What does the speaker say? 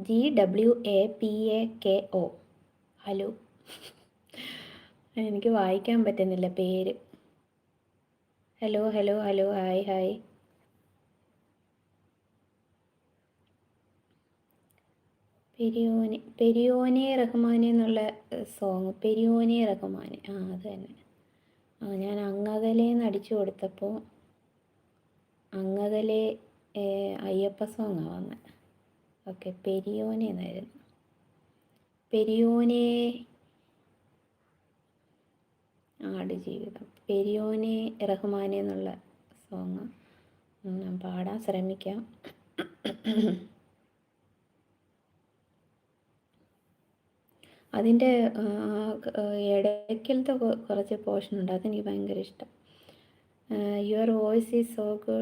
GWAPAKO. Hello. എനിക്ക് വായിക്കാൻ പറ്റുന്നില്ല പേര്. Hello hello hello, hi hi. പെരിയോനെ റഹ്മാനെ എന്നുള്ള സോങ്. പെരിയോനെ റഹ്മാനെ, അത് തന്നെ. ഞാൻ അങ്ങകലേന്ന് അടിച്ചു കൊടുത്തപ്പോൾ അങ്ങകലെ അയ്യപ്പ സോങ്ങാണ് വന്നത്. ഓക്കെ, പെരിയോനെ എന്നായിരുന്നു. പെരിയോനെ ആടുജീവിതം. പെരിയോനെ റഹ്മാനെ എന്നുള്ള സോങ് ഞാൻ പാടാൻ ശ്രമിക്കാം. അതിൻ്റെ ഇടയ്ക്കലത്തെ കുറച്ച് പോർഷൻ ഉണ്ട്, അതെനിക്ക് ഭയങ്കര ഇഷ്ടം. Your voice is so good.